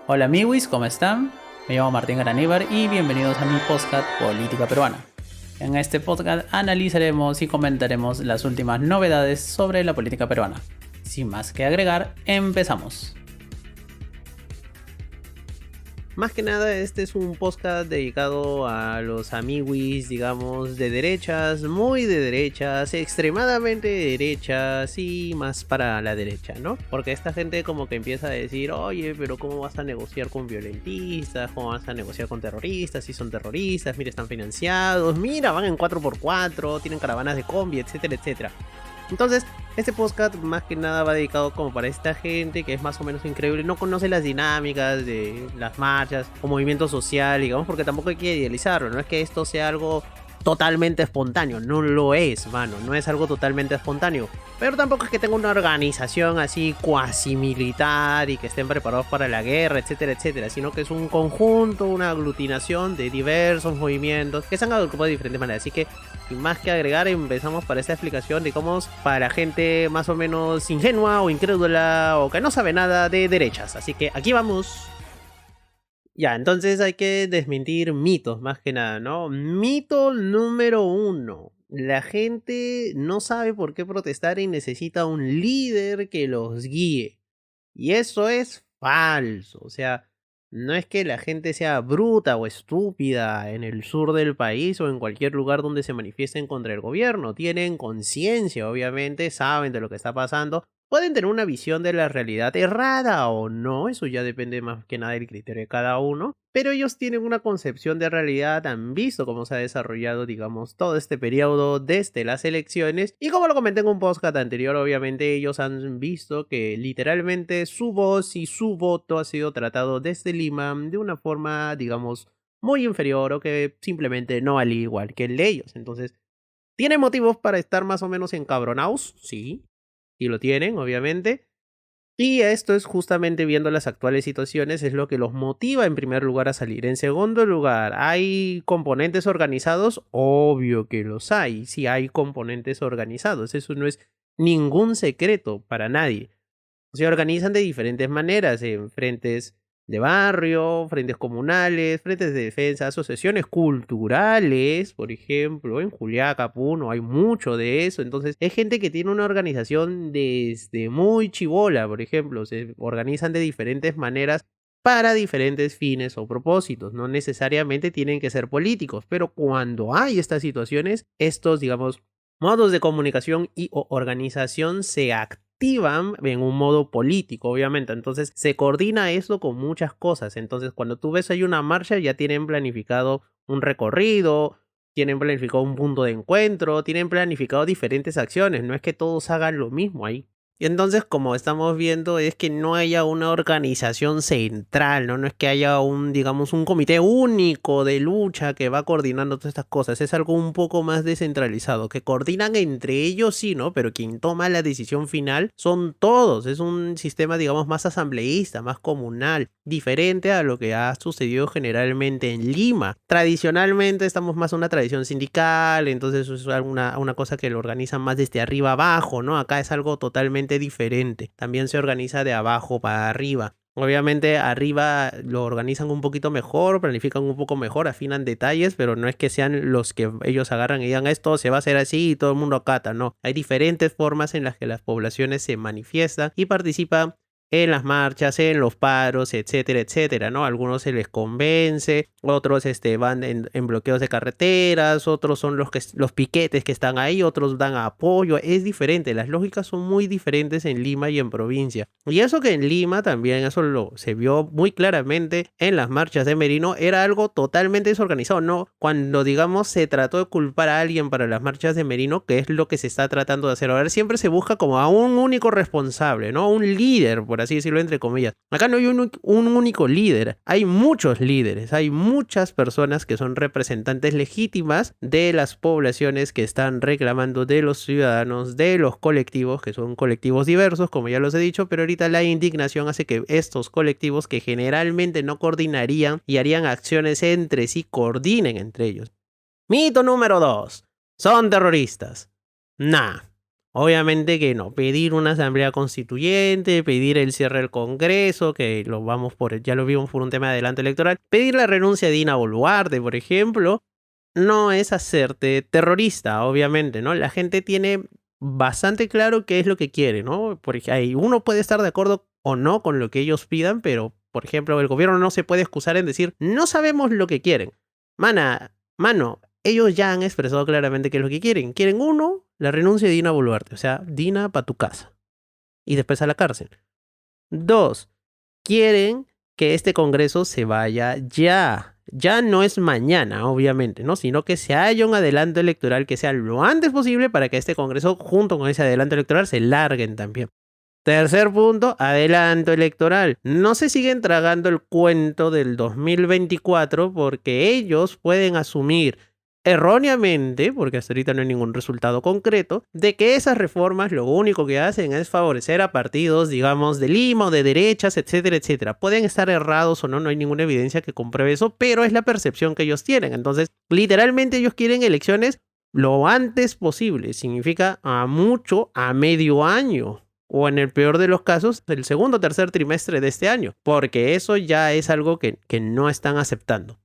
Hola amigos, ¿cómo están? Me llamo Martín Garaníbar y bienvenidos a mi podcast Política Peruana. En este podcast analizaremos y comentaremos las últimas novedades sobre la política peruana. Sin más que agregar, empezamos. Más que nada, este es un podcast dedicado a los amiguis, digamos, de derechas, muy de derechas, extremadamente de derechas y más para la derecha, ¿no? Porque esta gente como que empieza a decir, oye, pero ¿cómo vas a negociar con violentistas? ¿Cómo vas a negociar con terroristas? Si son terroristas, mira, están financiados, mira, van en 4x4, tienen caravanas de combi, etcétera, etcétera. Entonces, este podcast más que nada va dedicado como para esta gente que es más o menos increíble, no conoce las dinámicas de las marchas o movimiento social, digamos, porque tampoco hay que idealizarlo, no es que esto sea algo totalmente espontáneo, no lo es, mano, no es algo totalmente espontáneo, pero tampoco es que tenga una organización así cuasi militar y que estén preparados para la guerra, etcétera, etcétera, sino que es un conjunto, una aglutinación de diversos movimientos que se han agrupado de diferentes maneras, así que sin más que agregar, empezamos para esta explicación de cómo es para gente más o menos ingenua o incrédula o que no sabe nada de derechas. Así que aquí vamos. Ya, entonces hay que desmentir mitos más que nada, ¿no? Mito número uno. La gente no sabe por qué protestar y necesita un líder que los guíe. Y eso es falso. O sea, no es que la gente sea bruta o estúpida en el sur del país o en cualquier lugar donde se manifiesten contra el gobierno. Tienen conciencia, obviamente, saben de lo que está pasando. Pueden tener una visión de la realidad errada o no, eso ya depende más que nada del criterio de cada uno, pero ellos tienen una concepción de realidad, han visto cómo se ha desarrollado, digamos, todo este periodo desde las elecciones, y como lo comenté en un podcast anterior, obviamente ellos han visto que literalmente su voz y su voto ha sido tratado desde Lima de una forma, digamos, muy inferior o que simplemente no al igual que el de ellos. Entonces, ¿tienen motivos para estar más o menos encabronados? Sí, y lo tienen, obviamente. Y esto es justamente viendo las actuales situaciones, es lo que los motiva en primer lugar a salir. En segundo lugar, ¿hay componentes organizados? Obvio que los hay, sí hay componentes organizados, eso no es ningún secreto para nadie. Se organizan de diferentes maneras, en frentes de barrio, frentes comunales, frentes de defensa, asociaciones culturales, por ejemplo, en Juliaca, Puno, hay mucho de eso. Entonces, es gente que tiene una organización desde muy chibola, por ejemplo, se organizan de diferentes maneras para diferentes fines o propósitos. No necesariamente tienen que ser políticos, pero cuando hay estas situaciones, estos, digamos, modos de comunicación y o organización se activan en un modo político, obviamente. Entonces se coordina eso con muchas cosas. Entonces cuando tú ves hay una marcha ya tienen planificado un recorrido, tienen planificado un punto de encuentro, tienen planificado diferentes acciones. No es que todos hagan lo mismo ahí. Y entonces, como estamos viendo, es que no haya una organización central, ¿no? No es que haya un, digamos, un comité único de lucha que va coordinando todas estas cosas. Es algo un poco más descentralizado, que coordinan entre ellos, sí, ¿no? Pero quien toma la decisión final son todos. Es un sistema, digamos, más asambleísta, más comunal, diferente a lo que ha sucedido generalmente en Lima. Tradicionalmente estamos más en una tradición sindical, entonces eso es una cosa que lo organizan más desde arriba abajo, ¿no? Acá es algo totalmente diferente. También se organiza de abajo para arriba. Obviamente arriba lo organizan un poquito mejor, planifican un poco mejor, afinan detalles, pero no es que sean los que ellos agarran y digan esto se va a hacer así y todo el mundo acata, no. Hay diferentes formas en las que las poblaciones se manifiestan y participan en las marchas, en los paros, etcétera, etcétera, ¿no? Algunos se les convence, otros van en bloqueos de carreteras, otros son los piquetes que están ahí, otros dan apoyo, es diferente, las lógicas son muy diferentes en Lima y en provincia. Y eso que en Lima también, eso se vio muy claramente en las marchas de Merino, era algo totalmente desorganizado, ¿no? Cuando, digamos, se trató de culpar a alguien para las marchas de Merino, que es lo que se está tratando de hacer ahora, siempre se busca como a un único responsable, ¿no? Un líder, por así decirlo, entre comillas. Acá no hay un único líder, hay muchos líderes, hay muchas personas que son representantes legítimas de las poblaciones que están reclamando de los ciudadanos, de los colectivos, que son colectivos diversos, como ya los he dicho, pero ahorita la indignación hace que estos colectivos que generalmente no coordinarían y harían acciones entre sí, coordinen entre ellos. Mito número 2. Son terroristas. Nah. Obviamente que no, pedir una asamblea constituyente, pedir el cierre del Congreso, que ya lo vimos por un tema de adelanto electoral, pedir la renuncia de Dina Boluarte, por ejemplo, no es hacerte terrorista, obviamente, ¿no? La gente tiene bastante claro qué es lo que quiere, ¿no? Porque uno puede estar de acuerdo o no con lo que ellos pidan, pero, por ejemplo, el gobierno no se puede excusar en decir, no sabemos lo que quieren. Mano, ellos ya han expresado claramente qué es lo que quieren. Quieren la renuncia de Dina Boluarte, o sea, Dina pa' tu casa. Y después a la cárcel. 2, quieren que este Congreso se vaya ya. Ya no es mañana, obviamente, ¿no? Sino que se haya un adelanto electoral que sea lo antes posible para que este Congreso, junto con ese adelanto electoral, se larguen también. Tercer punto, adelanto electoral. No se siguen tragando el cuento del 2024 porque ellos pueden asumir erróneamente, porque hasta ahorita no hay ningún resultado concreto, de que esas reformas lo único que hacen es favorecer a partidos, digamos, de Lima o de derechas, etcétera, etcétera. Pueden estar errados o no, no hay ninguna evidencia que compruebe eso, pero es la percepción que ellos tienen. Entonces, literalmente ellos quieren elecciones lo antes posible. Significa a medio año. O en el peor de los casos, el segundo o tercer trimestre de este año. Porque eso ya es algo que no están aceptando.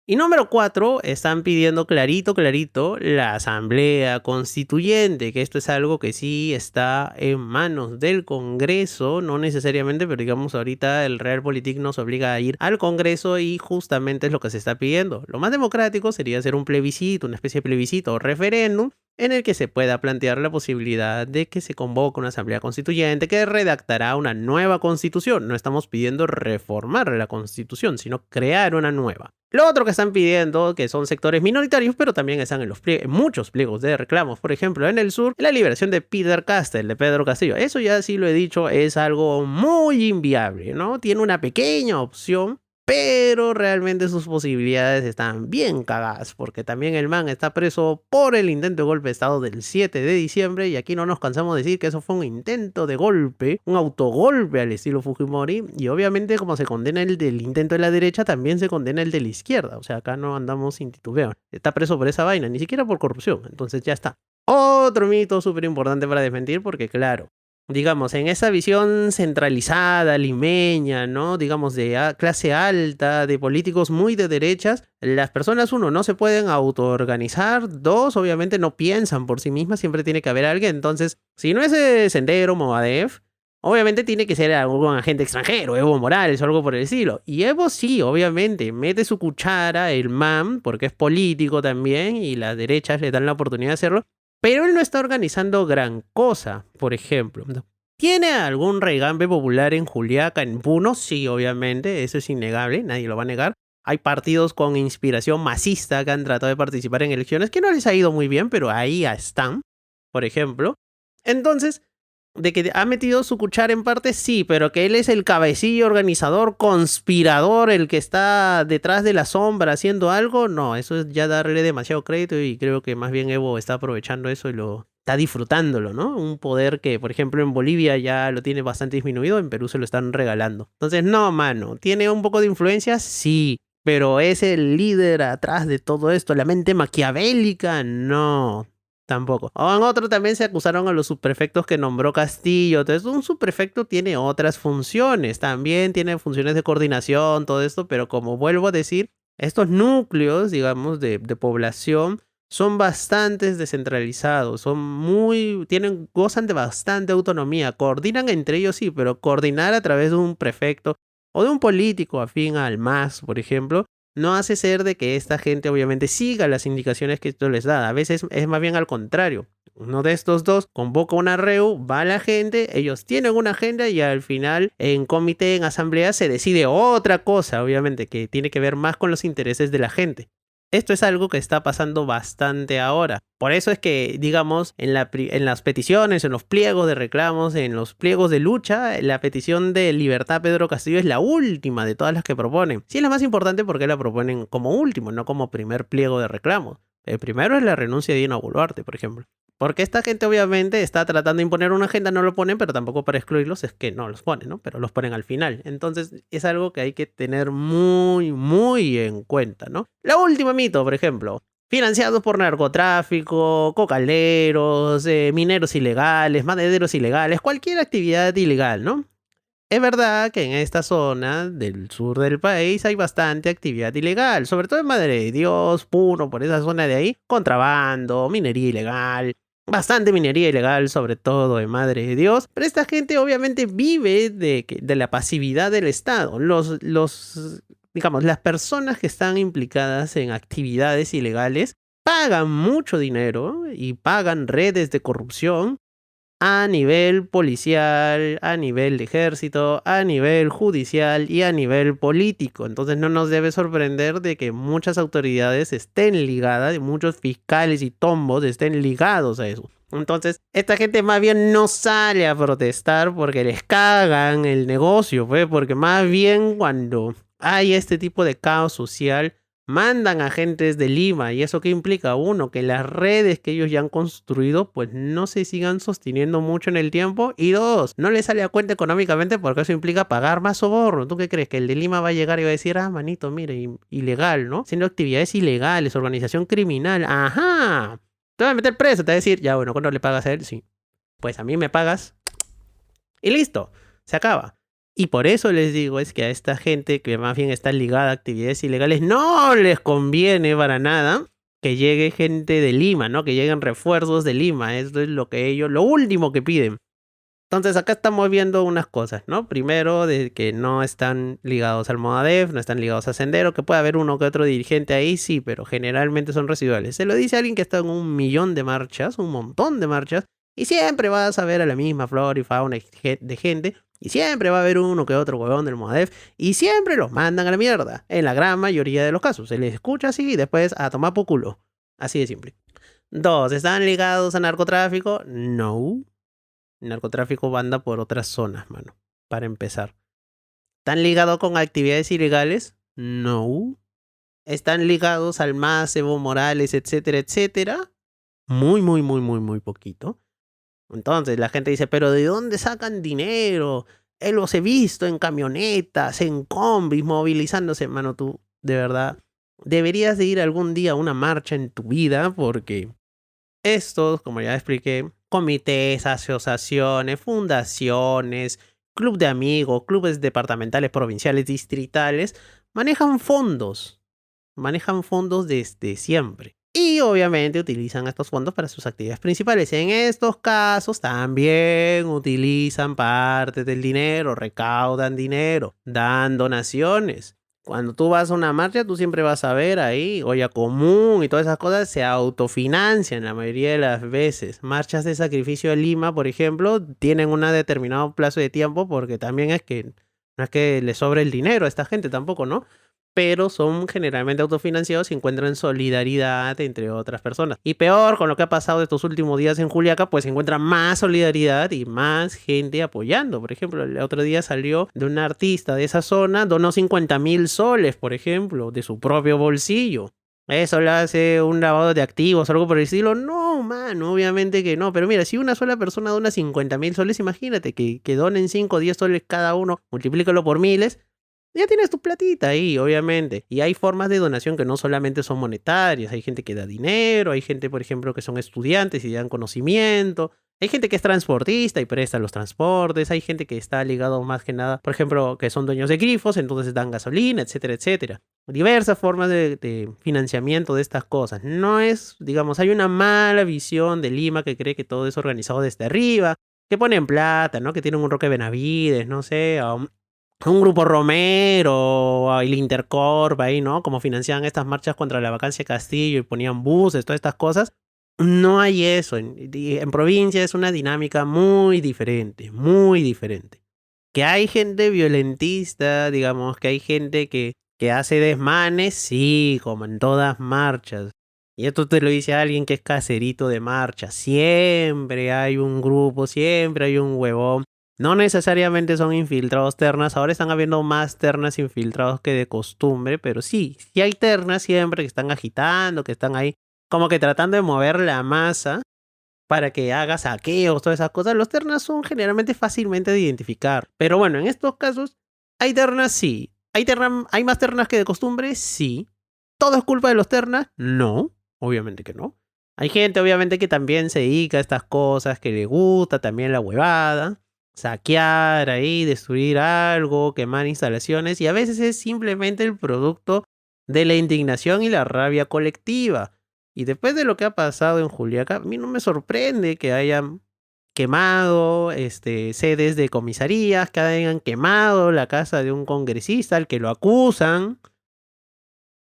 Y número 4, están pidiendo clarito la asamblea constituyente, que esto es algo que sí está en manos del Congreso, no necesariamente, pero digamos ahorita el Realpolitik nos obliga a ir al Congreso y justamente es lo que se está pidiendo. Lo más democrático sería hacer un plebiscito, una especie de plebiscito o referéndum, en el que se pueda plantear la posibilidad de que se convoque una asamblea constituyente que redactará una nueva constitución. No estamos pidiendo reformar la constitución, sino crear una nueva. Lo otro que están pidiendo, que son sectores minoritarios, pero también están en muchos pliegos de reclamos. Por ejemplo, en el sur, la liberación de Peter Castell, de Pedro Castillo. Eso ya sí lo he dicho, es algo muy inviable, ¿no? Tiene una pequeña opción, pero realmente sus posibilidades están bien cagadas, porque también el man está preso por el intento de golpe de estado del 7 de diciembre, y aquí no nos cansamos de decir que eso fue un intento de golpe, un autogolpe al estilo Fujimori, y obviamente como se condena el del intento de la derecha, también se condena el de la izquierda, o sea, acá no andamos sin titubeo, está preso por esa vaina, ni siquiera por corrupción, entonces ya está. Otro mito súper importante para desmentir, porque claro, digamos, en esa visión centralizada, limeña, ¿no? Digamos, de clase alta, de políticos muy de derechas, las personas, uno, no se pueden autoorganizar, dos, obviamente no piensan por sí mismas, siempre tiene que haber alguien, entonces, si no es Sendero, Movadef, obviamente tiene que ser algún agente extranjero, Evo Morales o algo por el estilo. Y Evo sí, obviamente, mete su cuchara, el man, porque es político también, y las derechas le dan la oportunidad de hacerlo, pero él no está organizando gran cosa, por ejemplo. ¿Tiene algún regambe popular en Juliaca, en Puno? Sí, obviamente, eso es innegable, nadie lo va a negar. Hay partidos con inspiración masista que han tratado de participar en elecciones que no les ha ido muy bien, pero ahí están, por ejemplo. Entonces, de que ha metido su cuchara en parte, sí, pero que él es el cabecillo, organizador, conspirador, el que está detrás de la sombra haciendo algo, no, eso es ya darle demasiado crédito y creo que más bien Evo está aprovechando eso y lo está disfrutándolo, ¿no? Un poder que, por ejemplo, en Bolivia ya lo tiene bastante disminuido, en Perú se lo están regalando. Entonces, no, mano, ¿tiene un poco de influencia? Sí, pero ¿es el líder atrás de todo esto? ¿La mente maquiavélica? No. Tampoco. O en otro también se acusaron a los subprefectos que nombró Castillo. Entonces, un subprefecto tiene otras funciones. También tiene funciones de coordinación, todo esto. Pero como vuelvo a decir, estos núcleos, digamos, de población son bastante descentralizados. Gozan de bastante autonomía. Coordinan entre ellos, sí, pero coordinar a través de un prefecto o de un político afín al MAS, por ejemplo, no hace ser de que esta gente obviamente siga las indicaciones que esto les da. A veces es más bien al contrario. Uno de estos dos convoca una REU, va la gente, ellos tienen una agenda y al final en comité, en asamblea se decide otra cosa, obviamente, que tiene que ver más con los intereses de la gente. Esto es algo que está pasando bastante ahora. Por eso es que, digamos, en las peticiones, en los pliegos de reclamos, en los pliegos de lucha, la petición de libertad Pedro Castillo es la última de todas las que proponen. Sí es la más importante porque la proponen como último, no como primer pliego de reclamos. El primero es la renuncia de Dina Boluarte, por ejemplo. Porque esta gente obviamente está tratando de imponer una agenda, no lo ponen, pero tampoco para excluirlos es que no los ponen, ¿no? Pero los ponen al final. Entonces es algo que hay que tener muy, muy en cuenta, ¿no? La última mito, por ejemplo. financiados por narcotráfico, cocaleros, mineros ilegales, madereros ilegales, cualquier actividad ilegal, ¿no? Es verdad que en esta zona del sur del país hay bastante actividad ilegal, sobre todo en Madre de Dios, Puno, por esa zona de ahí, contrabando, minería ilegal, bastante minería ilegal, sobre todo en Madre de Dios, pero esta gente obviamente vive de la pasividad del Estado. Digamos, las personas que están implicadas en actividades ilegales pagan mucho dinero y pagan redes de corrupción a nivel policial, a nivel de ejército, a nivel judicial y a nivel político. Entonces no nos debe sorprender de que muchas autoridades estén ligadas, y muchos fiscales y tombos estén ligados a eso. Entonces, esta gente más bien no sale a protestar porque les cagan el negocio, pues, porque más bien cuando hay este tipo de caos social, mandan agentes de Lima. ¿Y eso qué implica? Uno, que las redes que ellos ya han construido pues no se sigan sosteniendo mucho en el tiempo. Y dos, no les sale a cuenta económicamente porque eso implica pagar más soborno. ¿Tú qué crees? Que el de Lima va a llegar y va a decir, ah, manito, mire, ilegal, ¿no? Haciendo actividades ilegales, organización criminal. Ajá. Te va a meter preso, te va a decir, ya bueno, ¿cuándo le pagas a él? Sí. Pues a mí me pagas. Y listo, se acaba. Y por eso les digo, es que a esta gente que más bien está ligada a actividades ilegales, no les conviene para nada que llegue gente de Lima, ¿no? Que lleguen refuerzos de Lima. Eso es lo que ellos, lo último que piden. Entonces acá estamos viendo unas cosas, ¿no? Primero, de que no están ligados al Modadef, no están ligados a Sendero, que puede haber uno que otro dirigente ahí, sí, pero generalmente son residuales. Se lo dice alguien que está en 1 millón de marchas, un montón de marchas, y siempre vas a ver a la misma flora y fauna de gente, y siempre va a haber uno que otro huevón del Modadef, y siempre los mandan a la mierda, en la gran mayoría de los casos. Se les escucha así y después a tomar por culo. Así de simple. Dos, ¿están ligados a narcotráfico? No. Narcotráfico anda por otras zonas, mano. Para empezar. ¿Están ligados con actividades ilegales? No. ¿Están ligados al MAS, Evo Morales, etcétera, etcétera? Muy, muy, muy, muy, muy poquito. Entonces la gente dice, pero ¿de dónde sacan dinero? Los he visto en camionetas, en combis, movilizándose. Mano, tú, de verdad, deberías de ir algún día a una marcha en tu vida porque estos, como ya expliqué, comités, asociaciones, fundaciones, club de amigos, clubes departamentales, provinciales, distritales, manejan fondos desde siempre. Y obviamente utilizan estos fondos para sus actividades principales. En estos casos también utilizan parte del dinero, recaudan dinero, dan donaciones. Cuando tú vas a una marcha, tú siempre vas a ver ahí, olla común y todas esas cosas se autofinancian la mayoría de las veces. Marchas de sacrificio de Lima, por ejemplo, tienen un determinado plazo de tiempo porque también no es que le sobre el dinero a esta gente tampoco, ¿no? Pero son generalmente autofinanciados y encuentran solidaridad entre otras personas. Y peor, con lo que ha pasado estos últimos días en Juliaca, pues se encuentra más solidaridad y más gente apoyando. Por ejemplo, el otro día salió de un artista de esa zona, donó 50.000 soles, por ejemplo, de su propio bolsillo. ¿Eso le hace un lavado de activos o algo por el estilo? No, mano, obviamente que no. Pero mira, si una sola persona dona 50.000 soles, imagínate que donen 5 o 10 soles cada uno, multiplícalo por miles. Ya tienes tu platita ahí, obviamente. Y hay formas de donación que no solamente son monetarias. Hay gente que da dinero, hay gente, por ejemplo, que son estudiantes y dan conocimiento. Hay gente que es transportista y presta los transportes. Hay gente que está ligado más que nada, por ejemplo, que son dueños de grifos, entonces dan gasolina, etcétera, etcétera. Diversas formas de financiamiento de estas cosas. No es, digamos, hay una mala visión de Lima que cree que todo es organizado desde arriba, que ponen plata, ¿no? Que tienen un Roque Benavides, no sé, un grupo Romero, el Intercorp ahí, ¿no? Como financiaban estas marchas contra la vacancia de Castillo y ponían buses, todas estas cosas. No hay eso. En provincia es una dinámica muy diferente, muy diferente. Que hay gente violentista, digamos, que hay gente que hace desmanes, sí, como en todas marchas. Y esto te lo dice alguien que es caserito de marcha. Siempre hay un grupo, siempre hay un huevón. No necesariamente son infiltrados ternas, ahora están habiendo más ternas infiltrados que de costumbre, pero sí hay ternas siempre que están agitando, que están ahí como que tratando de mover la masa para que haga saqueos, todas esas cosas. Los ternas son generalmente fácilmente de identificar, pero bueno, en estos casos hay ternas, sí. ¿Hay más ternas que de costumbre? Sí. ¿Todo es culpa de los ternas? No. Obviamente que no. Hay gente, obviamente, que también se dedica a estas cosas, que le gusta también la huevada, saquear ahí, destruir algo, quemar instalaciones, y a veces es simplemente el producto de la indignación y la rabia colectiva. Y después de lo que ha pasado en Juliaca, a mí no me sorprende que hayan quemado sedes de comisarías, que hayan quemado la casa de un congresista al que lo acusan.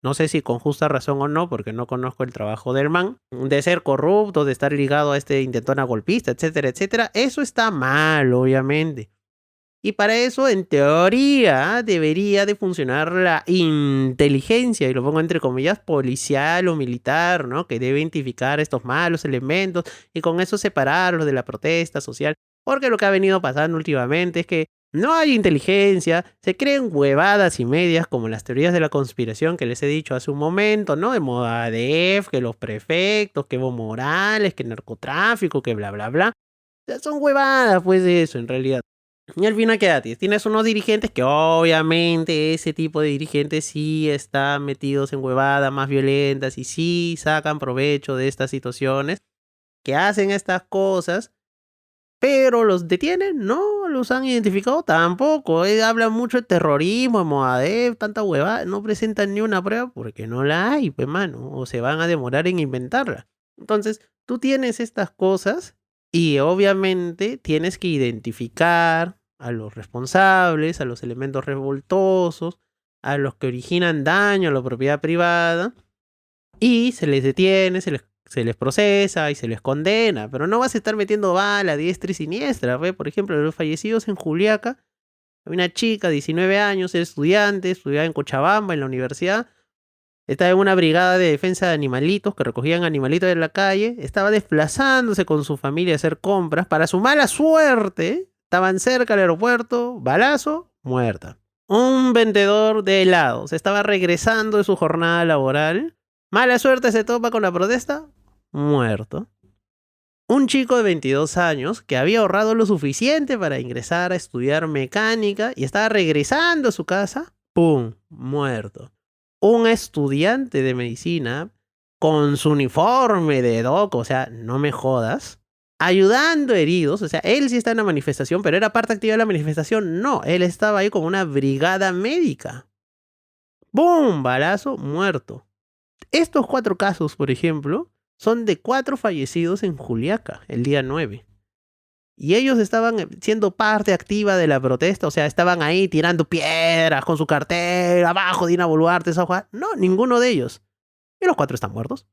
No sé si con justa razón o no, porque no conozco el trabajo del man, de ser corrupto, de estar ligado a este intentona golpista, etcétera, etcétera. Eso está mal, obviamente. Y para eso, en teoría, debería de funcionar la inteligencia, y lo pongo entre comillas, policial o militar, ¿no? Que debe identificar estos malos elementos y con eso separarlos de la protesta social. Porque lo que ha venido pasando últimamente es que no hay inteligencia, se creen huevadas y medias como las teorías de la conspiración que les he dicho hace un momento, ¿no? De Movadef, que los prefectos, que Evo Morales, que narcotráfico, que bla, bla, bla. O sea, son huevadas, pues, eso, en realidad. Y al final, ¿qué haces? Tienes unos dirigentes que obviamente ese tipo de dirigentes sí están metidos en huevadas más violentas y sí sacan provecho de estas situaciones, que hacen estas cosas, pero los detienen, no los han identificado tampoco. Hablan mucho de terrorismo, de Movadef, tanta huevada, no presentan ni una prueba porque no la hay, pues mano, o se van a demorar en inventarla. Entonces, tú tienes estas cosas y obviamente tienes que identificar a los responsables, a los elementos revoltosos, a los que originan daño a la propiedad privada, y se les detiene, se les procesa y se les condena. Pero no vas a estar metiendo bala a diestra y siniestra. ¿Ve? Por ejemplo, los fallecidos en Juliaca, hay una chica de 19 años, era estudiante, estudiaba en Cochabamba, en la universidad. Estaba en una brigada de defensa de animalitos que recogían animalitos de la calle. Estaba desplazándose con su familia a hacer compras. Para su mala suerte, estaban cerca del aeropuerto, balazo, muerta. Un vendedor de helados estaba regresando de su jornada laboral. Mala suerte, se topa con la protesta, muerto. Un chico de 22 años que había ahorrado lo suficiente para ingresar a estudiar mecánica y estaba regresando a su casa, ¡pum!, muerto. Un estudiante de medicina con su uniforme de doc, o sea, no me jodas, ayudando heridos, o sea, él sí está en la manifestación, pero era parte activa de la manifestación, no, él estaba ahí con una brigada médica. ¡Bum! Balazo, muerto. Estos 4 casos, por ejemplo, son de 4 fallecidos en Juliaca, el día 9. Y ellos estaban siendo parte activa de la protesta, o sea, estaban ahí tirando piedras con su cartel, abajo Dina Boluarte, esa hoja. No, ninguno de ellos. Y los 4 están muertos.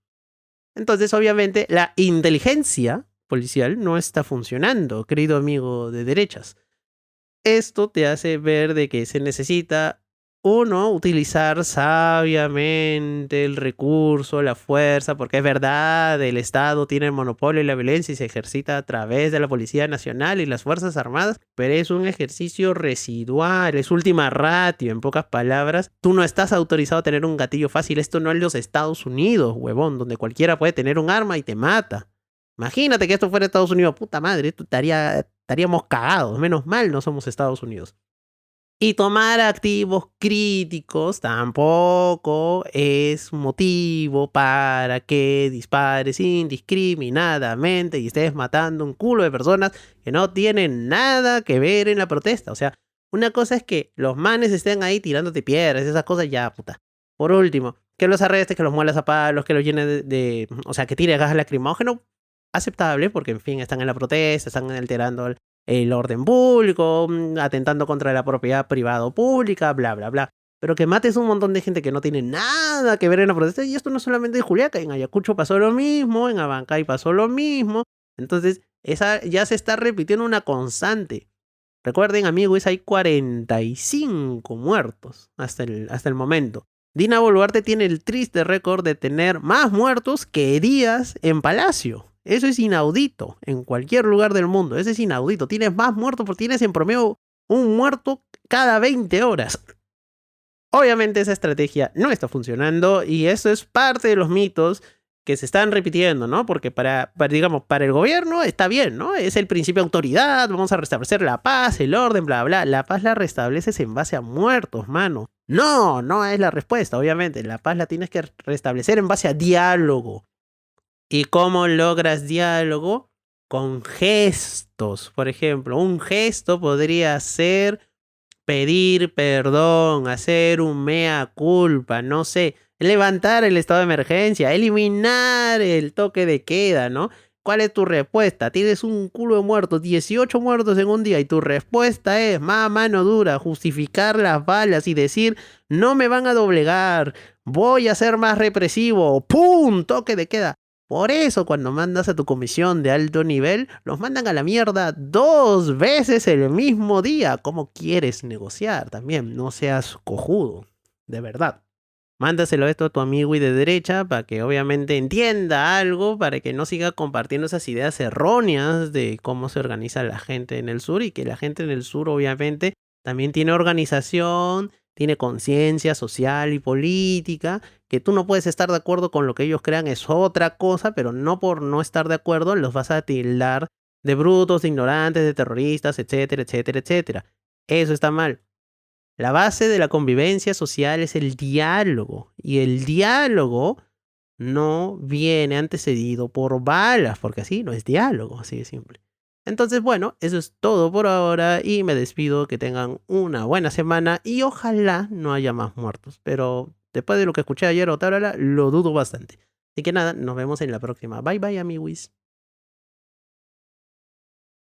Entonces, obviamente, la inteligencia policial no está funcionando, querido amigo de derechas. Esto te hace ver de que se necesita, uno, utilizar sabiamente el recurso, la fuerza, porque es verdad, el Estado tiene el monopolio de la violencia y se ejercita a través de la Policía Nacional y las Fuerzas Armadas, pero es un ejercicio residual, es última ratio, en pocas palabras. Tú no estás autorizado a tener un gatillo fácil, esto no es los Estados Unidos, huevón, donde cualquiera puede tener un arma y te mata. Imagínate que esto fuera Estados Unidos, puta madre, esto estaríamos cagados, menos mal no somos Estados Unidos. Y tomar activos críticos tampoco es motivo para que dispares indiscriminadamente y estés matando un culo de personas que no tienen nada que ver en la protesta. O sea, una cosa es que los manes estén ahí tirándote piedras, esas cosas ya, puta. Por último, que los arrestes, que los muelas a palos, que los llenes o sea, que tires gas lacrimógeno, aceptable, porque en fin, están en la protesta, están alterando el orden público, atentando contra la propiedad privada o pública, bla, bla, bla. Pero que mates un montón de gente que no tiene nada que ver en la protesta, y esto no solamente en Juliaca, en Ayacucho pasó lo mismo, en Abancay pasó lo mismo. Entonces, esa ya se está repitiendo una constante. Recuerden, amigos, hay 45 muertos hasta el momento. Dina Boluarte tiene el triste récord de tener más muertos que días en Palacio. Eso es inaudito en cualquier lugar del mundo. Eso es inaudito. Tienes más muertos porque tienes en promedio un muerto cada 20 horas. Obviamente esa estrategia no está funcionando y eso es parte de los mitos que se están repitiendo, ¿no? Porque digamos, para el gobierno está bien, ¿no? Es el principio de autoridad, vamos a restablecer la paz, el orden, bla, bla. La paz la restableces en base a muertos, mano. No es la respuesta, obviamente. La paz la tienes que restablecer en base a diálogo. ¿Y cómo logras diálogo? Con gestos. Por ejemplo, un gesto podría ser pedir perdón, hacer un mea culpa, no sé, levantar el estado de emergencia, eliminar el toque de queda, ¿no? ¿Cuál es tu respuesta? Tienes un culo de muertos, 18 muertos en un día y tu respuesta es, más mano dura, justificar las balas y decir, no me van a doblegar, voy a ser más represivo, ¡pum! Toque de queda. Por eso cuando mandas a tu comisión de alto nivel, los mandan a la mierda 2 veces el mismo día. ¿Cómo quieres negociar? También no seas cojudo, de verdad. Mándaselo esto a tu amigo y de derecha para que obviamente entienda algo, para que no siga compartiendo esas ideas erróneas de cómo se organiza la gente en el sur y que la gente en el sur obviamente también tiene organización, tiene conciencia social y política, que tú no puedes estar de acuerdo con lo que ellos crean es otra cosa, pero no por no estar de acuerdo los vas a tildar de brutos, de ignorantes, de terroristas, etcétera, etcétera, etcétera. Eso está mal. La base de la convivencia social es el diálogo. Y el diálogo no viene antecedido por balas, porque así no es diálogo, así de simple. Entonces, bueno, eso es todo por ahora y me despido, que tengan una buena semana y ojalá no haya más muertos. Pero después de lo que escuché ayer o tal, lo dudo bastante. Así que nada, nos vemos en la próxima. Bye bye, amiguis.